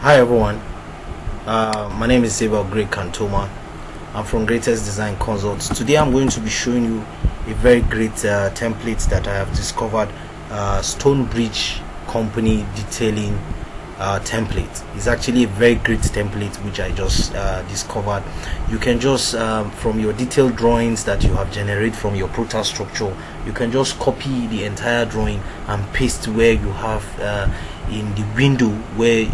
Hi everyone, my name is Abel Greg Cantoma. I'm from GREYTEST Design Consults. Today I'm going to be showing you a very great template that I have discovered, Stonebridge company detailing template. It's actually a very great template which I just discovered. You can just from your detailed drawings that you have generated from your Protastructure, you can just copy the entire drawing and paste where you have in the window where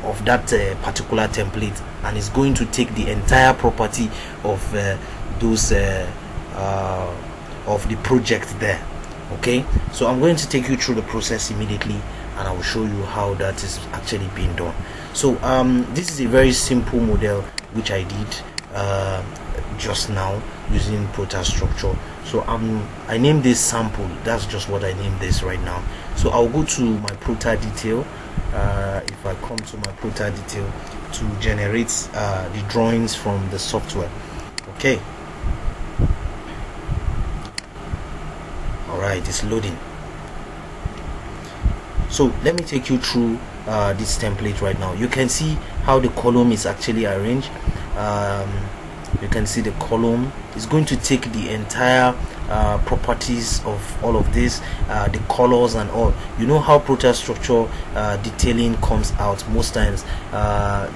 of that particular template, and it's going to take the entire property of those of the project there. Okay, so I'm going to take you through the process immediately, and I will show you how that is actually being done. So this is a very simple model which I did just now using Protastructure. So I named this sample. That's just what I named this right now. So I'll go to my Prota detail. If I come to my Prota detail to generate the drawings from the software. Okay, alright, it's loading. So let me take you through this template right now. You can see how the column is actually arranged. You can see the column is going to take the entire properties of all of this, the colors and all. You know how Protastructure detailing comes out most times.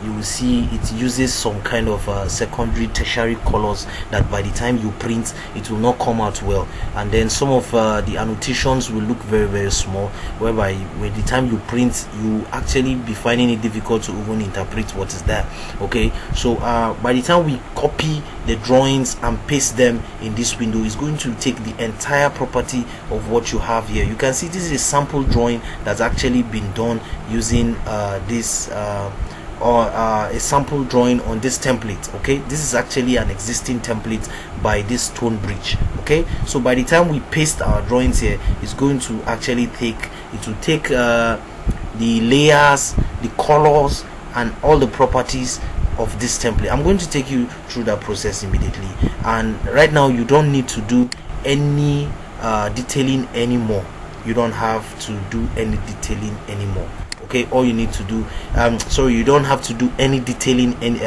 You will see it uses some kind of secondary, tertiary colors that by the time you print it will not come out well, and then some of the annotations will look very, very small, whereby with the time you print you actually be finding it difficult to even interpret what is there. Okay, so by the time we copy the drawings and paste them in this window, is going to take the entire property of what you have here. You can see this is a sample drawing that's actually been done using this a sample drawing on this template. Okay, this is actually an existing template by this Stonebridge. Okay, so by the time we paste our drawings here, it's going to actually take the layers, the colors and all the properties of this template. I'm going to take you through that process immediately, and right now you don't need to do any detailing anymore. You don't have to do any detailing anymore. Okay, all you need to do you don't have to do any detailing and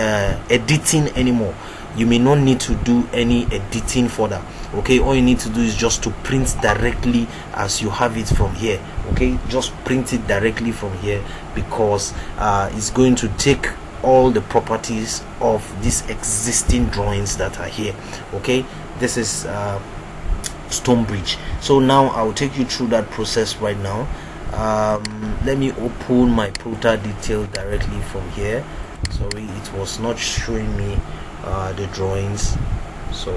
editing anymore. You may not need to do any editing further. Okay, all you need to do is just to print directly as you have it from here. Okay, just print it directly from here, because it's going to take all the properties of these existing drawings that are here. Okay, this is Stonebridge. So now I'll take you through that process right now. Let me open my Prota detail directly from here. Sorry, it was not showing me the drawings. So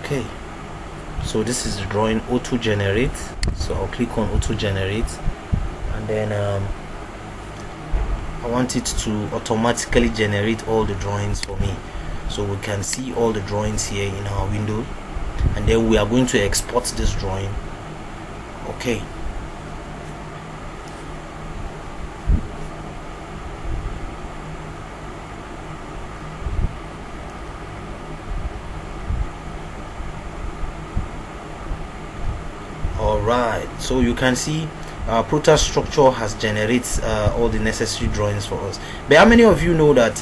okay, so this is the drawing auto generate. So I'll click on auto generate, and then I want it to automatically generate all the drawings for me, so we can see all the drawings here in our window, and then we are going to export this drawing. Okay, alright, so you can see Protastructure has generated all the necessary drawings for us. But how many of you know that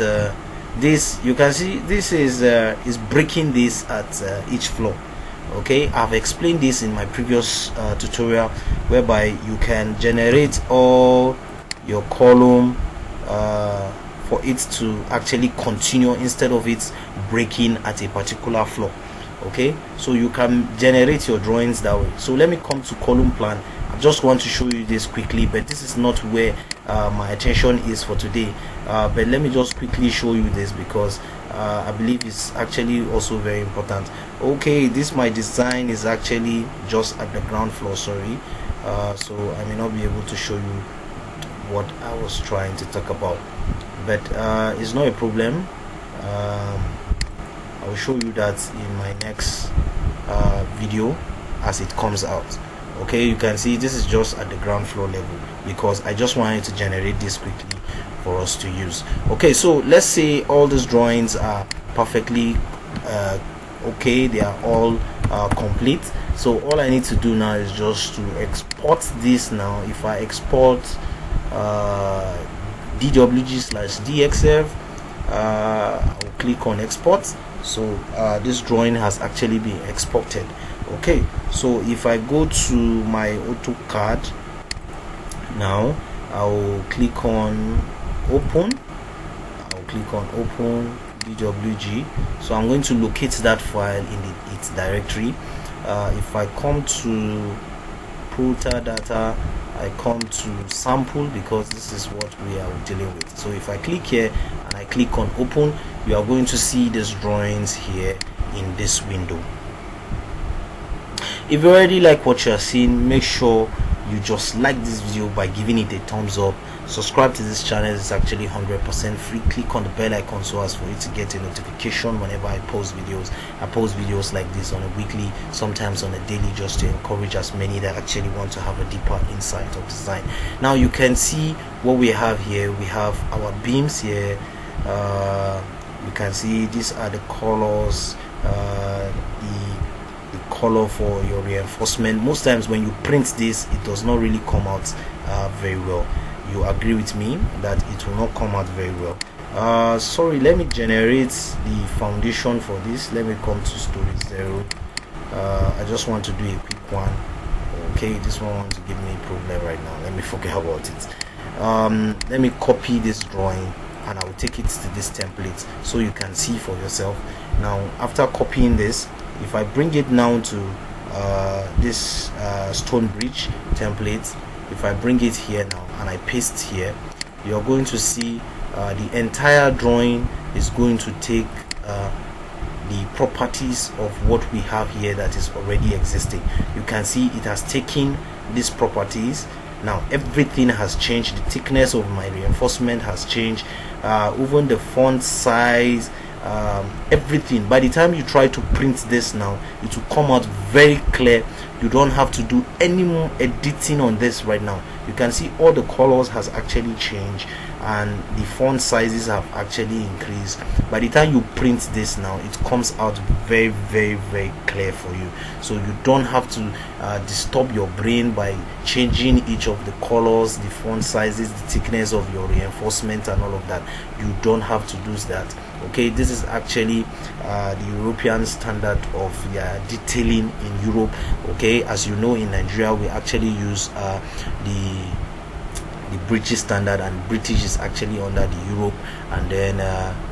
this, you can see this is breaking this at each floor? Okay, I've explained this in my previous tutorial, whereby you can generate all your column for it to actually continue instead of it breaking at a particular floor. Okay, so you can generate your drawings that way. So let me come to column plan. I just want to show you this quickly, but this is not where my attention is for today. But let me just quickly show you this, because I believe it's actually also very important. Okay, this my design is actually just at the ground floor, sorry, so I may not be able to show you what I was trying to talk about, but it's not a problem. I will show you that in my next video as it comes out. Okay, you can see this is just at the ground floor level because I just wanted to generate this quickly for us to use. Okay, so let's say all these drawings are perfectly okay, they are all complete. So all I need to do now is just to export this. Now if I export dwg/dxf, I'll click on export. So this drawing has actually been exported. Okay, so if I go to my AutoCAD now, I'll click on open. DWG. So I'm going to locate that file in its directory. If I come to Protadata, I come to sample because this is what we are dealing with. So if I click here and I click on open, you are going to see these drawings here in this window. If you already like what you are seeing, make sure you just like this video by giving it a thumbs up. Subscribe to this channel, it's actually 100% free. Click on the bell icon so as for you to get a notification whenever I post videos. I post videos like this on a weekly, sometimes on a daily, just to encourage as many that actually want to have a deeper insight of design. Now you can see what we have here. We have our beams here. You can see these are the colors, the color for your reinforcement. Most times when you print this, it does not really come out very well. You agree with me that it will not come out very well. Sorry, let me generate the foundation for this. Let me come to storage 0. I just want to do a quick one. Okay, this one wants to give me a problem right now. Let me forget about it. Let me copy this drawing and I will take it to this template so you can see for yourself. Now after copying this, if I bring it now to this Stonebridge template, if I bring it here now and I paste here, you're going to see the entire drawing is going to take the properties of what we have here that is already existing. You can see it has taken these properties. Now everything has changed. The thickness of my reinforcement has changed, even the font size, everything. By the time you try to print this now, it will come out very clear. You don't have to do any more editing on this right now. You can see all the colors has actually changed and the font sizes have actually increased. By the time you print this now, it comes out very clear for you. So you don't have to disturb your brain by changing each of the colors, the font sizes, the thickness of your reinforcement and all of that. You don't have to do that. Okay, this is actually the European standard of detailing in Europe. Okay, as you know, in Nigeria we actually use the British standard, and British is actually under the Europe, and then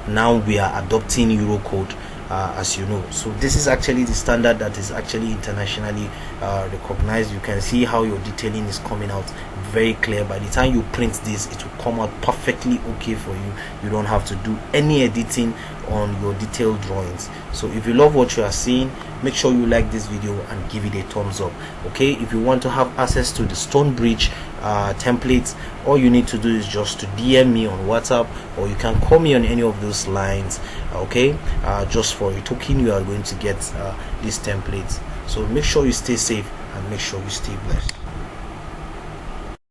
now we are adopting Eurocode, as you know. So this is actually the standard that is actually internationally recognized. You can see how your detailing is coming out very clear. By the time you print this, it will come out perfectly okay for you. You don't have to do any editing on your detailed drawings. So if you love what you are seeing, make sure you like this video and give it a thumbs up. Okay, if you want to have access to the Stonebridge templates, all you need to do is just to DM me on WhatsApp, or you can call me on any of those lines. Okay, just for a token you are going to get these templates. So make sure you stay safe and make sure you stay blessed.